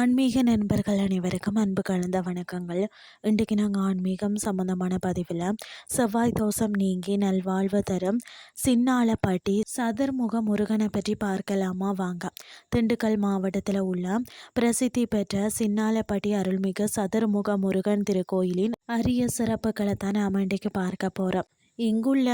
ஆன்மீக நண்பர்கள் அனைவருக்கும் அன்பு கலந்த வணக்கங்கள். இன்றைக்கு நாங்கள் ஆன்மீகம் சம்பந்தமான பதிவில் செவ்வாய் தோஷம் நீங்கி நல்வாழ்வு தரும் சின்னாளப்பட்டி சதுர்முக முருகனை பற்றி பார்க்கலாமா வாங்க. திண்டுக்கல் மாவட்டத்தில் உள்ள பிரசித்தி பெற்ற சின்னாளப்பட்டி அருள்மிகு சதுர்முக முருகன் திருக்கோயிலின் அரிய சிறப்புகளை தான் நாம் இன்றைக்கு பார்க்க போகிறோம். இங்குள்ள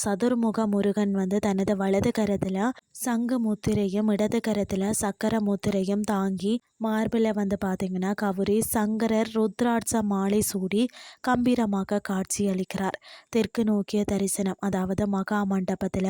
சதுர்முக முருகன் தனது வலது கரத்தில் சங்கு முத்திரையும் இடது கரத்தில் சக்கர முத்திரையும் தாங்கி மார்பில் பார்த்தீங்கன்னா கவுரி சங்கரர் ருத்ராட்ச மாலை சூடி கம்பீரமாக காட்சி அளிக்கிறார். தெற்கு நோக்கிய தரிசனம் மகா மண்டபத்தில்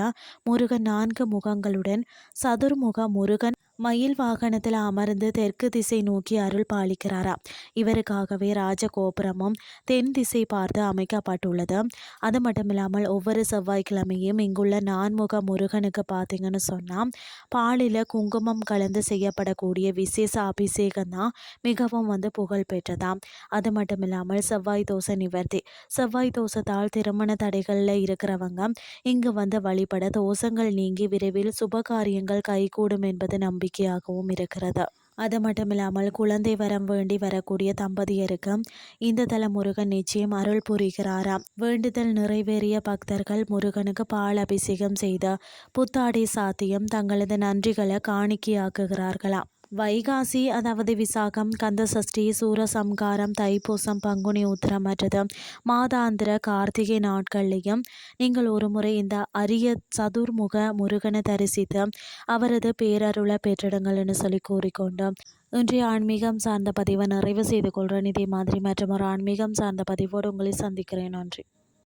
முருகன் 4 முகங்களுடன் சதுர்முக முருகன் மயில் வாகனத்தில் அமர்ந்து தெற்கு திசை நோக்கி அருள் பாலிக்கிறாராம். இவருக்காகவே ராஜகோபுரமும் தென் திசை பார்த்து அமைக்கப்பட்டுள்ளது. அது மட்டும் இல்லாமல் ஒவ்வொரு செவ்வாய்க்கிழமையும் இங்குள்ள 4 முருகனுக்கு பார்த்தீங்கன்னு சொன்னால் பாலில் குங்குமம் கலந்து செய்யப்படக்கூடிய விசேஷ அபிஷேகம் தான் மிகவும் புகழ் பெற்றதாம். அது மட்டும் இல்லாமல் செவ்வாய் தோஷ நிவர்த்தி, செவ்வாய் தோஷத்தால் திருமண தடைகளில் இருக்கிறவங்க இங்கு வழிபட தோஷங்கள் நீங்கி விரைவில் சுபகாரியங்கள் கைகூடும் என்பது நம்பிக்கையாகவும் இருக்கிறது. அது மட்டும் இல்லாமல் குழந்தை வரம் வேண்டி வரக்கூடிய தம்பதியருக்கு இந்த தல முருகன் நிச்சயம் அருள் புரிகிறாராம். வேண்டுதல் நிறைவேறிய பக்தர்கள் முருகனுக்கு பால் அபிஷேகம் செய்த புத்தாடை சாத்தியம் தங்களது நன்றிகளை காணிக்கையாக்குகிறார்களாம். வைகாசி விசாகம், கந்தசஷ்டி, சூரசம்காரம், தைப்பூசம், பங்குனி உத்திரம் மற்றது மாதாந்திர கார்த்திகை நாட்கள்லையும் நீங்கள் ஒரு முறை இந்த அரிய சதுர்முக முருகனை தரிசித்து அவரது பேரருளை பெற்றிடுங்கள்னு சொல்லி கூறிக்கொண்டோம். இன்றைய ஆன்மீகம் சார்ந்த பதிவை நிறைவு செய்து கொள்கிறேன். இதே மாதிரி மற்றொரு ஆன்மீகம் சார்ந்த பதிவோடு உங்களை சந்திக்கிறேன். நன்றி.